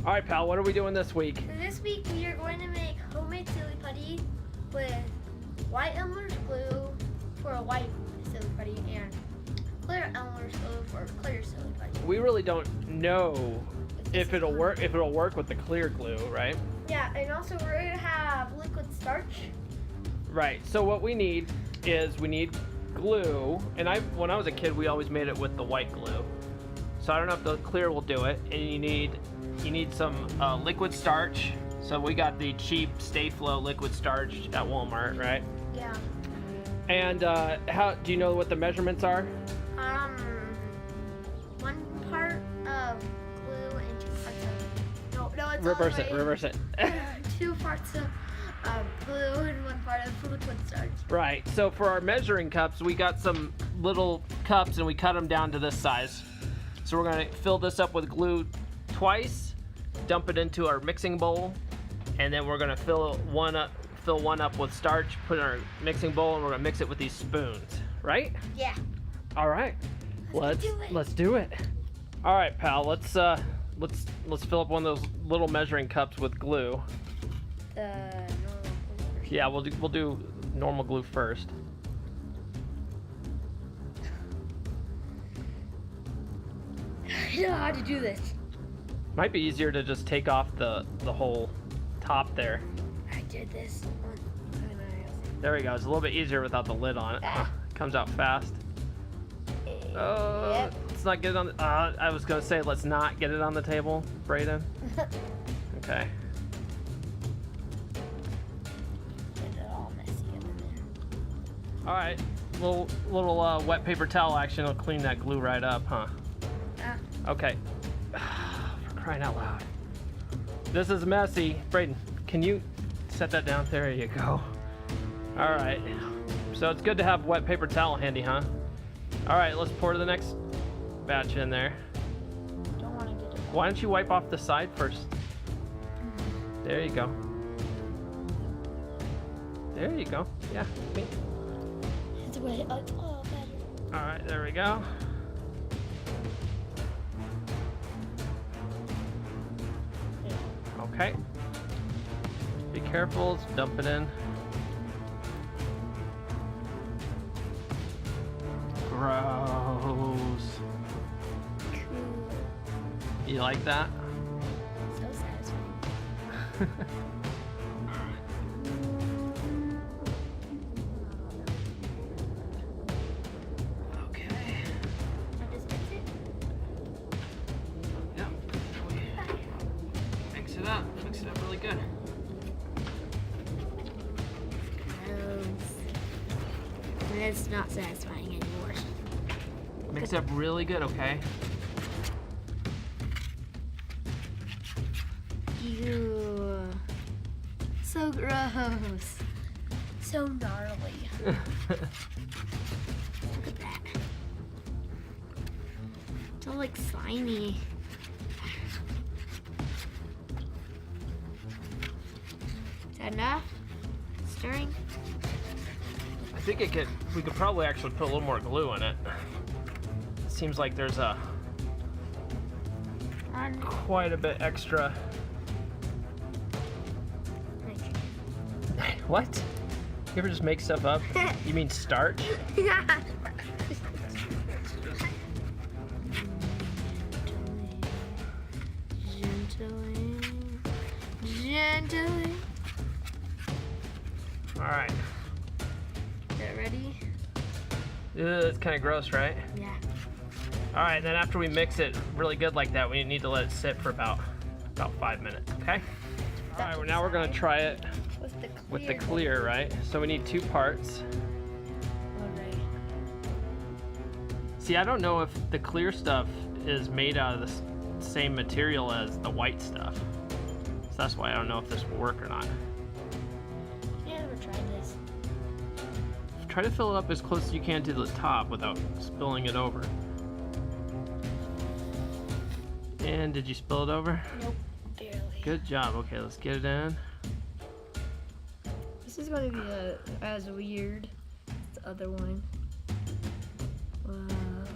All right, pal, what are we doing this week? So this week we are going to make homemade silly putty with white Elmer's glue for a white silly putty and clear Elmer's glue for a clear silly putty. We really don't know if it'll work. If it'll work with the clear glue, right? Yeah, and also we're going to have liquid starch. Right. So what we need is glue, and when I was a kid, we always made it with the white glue. So I don't know if the clear will do it. And you need some liquid starch. So we got the cheap Stay Flow liquid starch at Walmart, right? Yeah. And how do you know what the measurements are? 1 part of glue and 2 parts of it's Reverse it. 2 parts of glue and 1 part of liquid starch. Right. So for our measuring cups, we got some little cups and we cut them down to this size. So we're gonna fill this up with glue twice, dump it into our mixing bowl, and then we're gonna fill one up with starch, put it in our mixing bowl, and we're gonna mix it with these spoons. Right? Yeah. All right. Let's do it. All right, pal. Let's fill up one of those little measuring cups with glue. The normal glue first. Yeah, we'll do normal glue first. I don't know how to do this. Might be easier to just take off the whole top there. I did this one. There we go. It's a little bit easier without the lid on it. Comes out fast. Yep. Let's not get it on the... I was going to say, let's not get it on the table, Brayden. Okay. Get it all messy over there. All right. Little wet paper towel action will clean that glue right up, huh? Okay. For crying out loud. This is messy. Brayden, can you set that down? There you go. All right. So it's good to have wet paper towel handy, huh? All right, let's pour the next batch in there. Don't want to get it. Why don't you wipe off the side first? There you go. There you go. Yeah. Me. It's way better. All right, there we go. Okay. Be careful. Let's dump it in. Gross. Cool. You like that? So satisfying. Okay. I'll just mix it. Yep. Mix it up. Mix it up really good. Gross. It's not satisfying anymore. Mix it up really good, okay? Ew. So gross. So gnarly. Look at that. It's all like slimy. Is that enough? Stirring? I think we could probably actually put a little more glue in it. Seems like there's quite a bit extra. What? You ever just make stuff up? You mean starch? Yeah. Gently. All right. Is that ready? It's kind of gross, right? Yeah. All right, then after we mix it really good like that, we need to let it sit for about 5 minutes, okay? All right, well, now we're gonna try it with the clear, right? So we need 2 parts. Alright. See, I don't know if the clear stuff is made out of the same material as the white stuff. So that's why I don't know if this will work or not. Yeah, never tried this. Try to fill it up as close as you can to the top without spilling it over. And did you spill it over? Nope, barely. Good job. Okay, let's get it in. This is going to be as weird as the other one.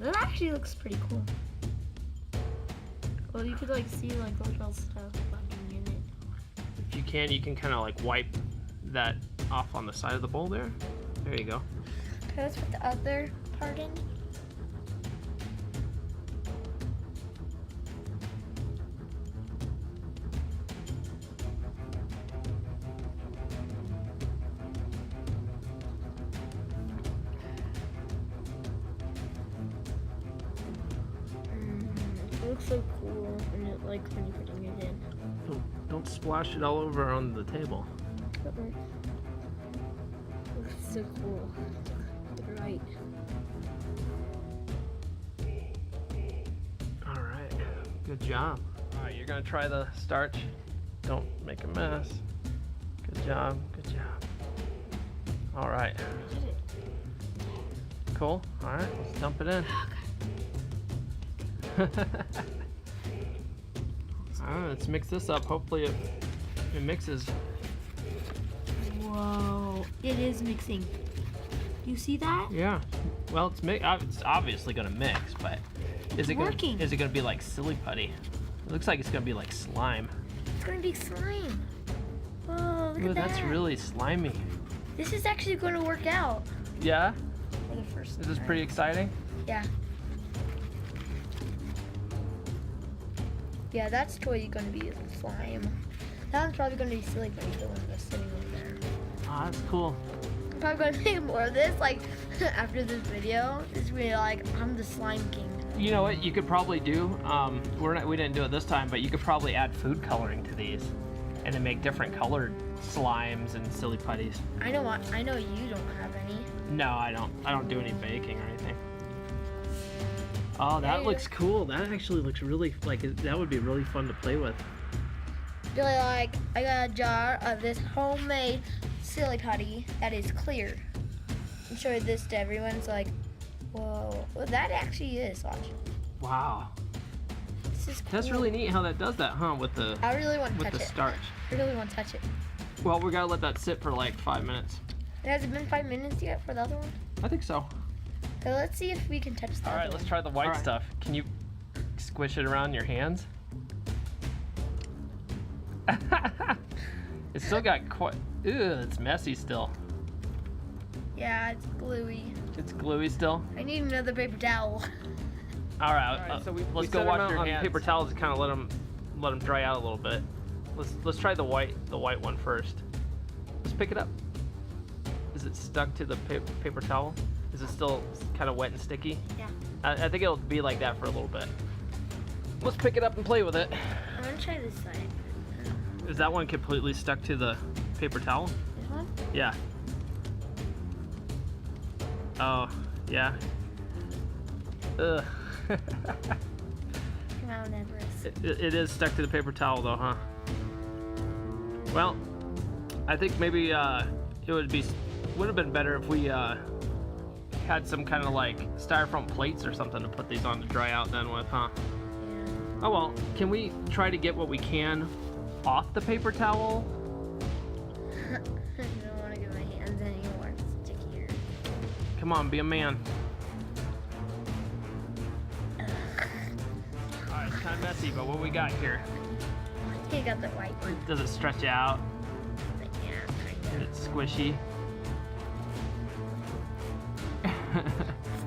That actually looks pretty cool. Well, you could like see like little stuff bugging in it. If you can kind of like wipe that off on the side of the bowl there. There you go. Okay, let's put the other part in. It looks so cool, and it like when you're putting it in. Don't splash it all over on the table. It looks so cool. Right. All right, good job. All right, you're gonna try the starch. Don't make a mess. Good job, good job. All right. Cool. All right, let's dump it in. All right, let's mix this up. Hopefully it mixes. Whoa, it is mixing. You see that? Yeah. Well, it's obviously gonna mix, but is it gonna be like silly putty? It looks like it's gonna be like slime. It's gonna be slime. Whoa, look at that. That's really slimy. This is actually going to work out. Yeah? For the first Is this time. pretty exciting? Yeah. Yeah, that's totally going to be slime. That one's probably going to be silly putty, the one that's sitting over there. Oh, that's cool. I'm probably going to make more of this, like, after this video. It's going to be like, I'm the slime king. You know what you could probably do? We didn't do it this time, but you could probably add food coloring to these and then make different colored slimes and silly putties. I know you don't have any. No, I don't do any baking or anything. Oh, that looks cool. That actually looks really, like, that would be really fun to play with. Really, like, I got a jar of this homemade silly putty that is clear. I'm showing this to everyone. It's like, whoa. Well, that actually is. Watch. Wow. This is cool. That's really neat how that does that, huh? With the I really want to touch with the it. starch. I really want to touch it. Well, we gotta let that sit for like 5 minutes. Has it been 5 minutes yet for the other one? I think so. Okay, let's see if we can touch that. All right, let's try the white stuff. Can you squish it around your hands? It's still got quite. Ew, it's messy still. Yeah, it's gluey. It's gluey still. I need another paper towel. All right, so let's go wash your hands. Paper towels and kind of let them dry out a little bit. Let's try the white one first. Let's pick it up. Is it stuck to the paper towel? Is it still kind of wet and sticky? Yeah. I think it'll be like that for a little bit. Let's pick it up and play with it. I'm gonna try this side. Is that one completely stuck to the paper towel? This one? Yeah. Oh, yeah. Ugh. Mount Everest. It is stuck to the paper towel though, huh? Well, I think maybe it would have been better if we had some kind of like styrofoam plates or something to put these on to dry out then with, huh? Yeah. Oh well, can we try to get what we can off the paper towel? I don't want to get my hands anymore. It's stickier. Come on, be a man. Alright, it's kind of messy, but what we got here? I think I got the white one. Does it stretch out? Yeah, Is it squishy?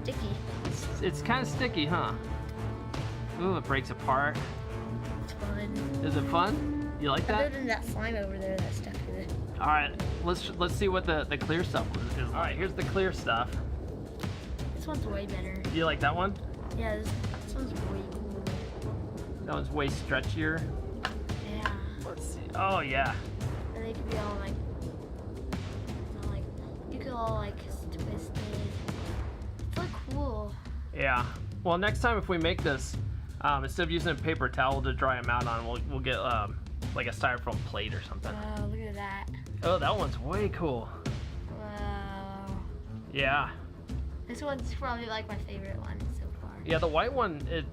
sticky. It's kind of sticky, huh? Ooh, it breaks apart. It's fun. Is it fun? You like Other that? than that slime over there that's stuck to it. All right, let's see what the clear stuff is. All right, here's the clear stuff. This one's way better. You like that one? Yeah, this one's way cool. That one's way stretchier. Yeah. Let's see. Oh yeah. And they could be all like, you could all like twist it. It's like cool. Yeah. Well, next time if we make this, instead of using a paper towel to dry them out on, we'll get like a styrofoam plate or something. Wow, look at that. Oh, that one's way cool. Wow. Yeah. This one's probably like my favorite one so far. Yeah, the white one. It's.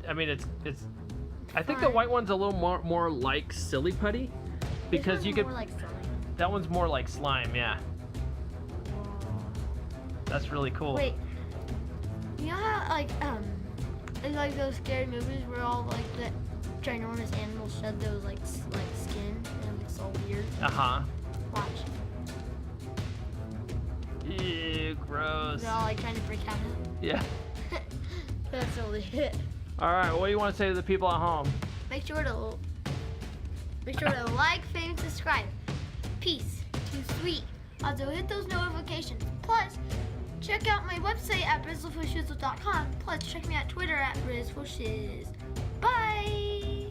I think the Fun. white one's a little more like silly putty, because This you one's could. more like slime. That one's more like slime. Yeah. That's really cool. Wait. You know how in like those scary movies where all like ginormous animals shed those like skin and it looks all weird. Watch. Ew, gross. They're all like trying to break out. Yeah. That's totally it. All right, what do you want to say to the people at home? Make sure to like, fave, and subscribe. Peace. Too sweet. Also hit those notifications. Plus, check out my website at brizzleforshizzle.com. Plus, check me out Twitter at brizzleshiz. Bye.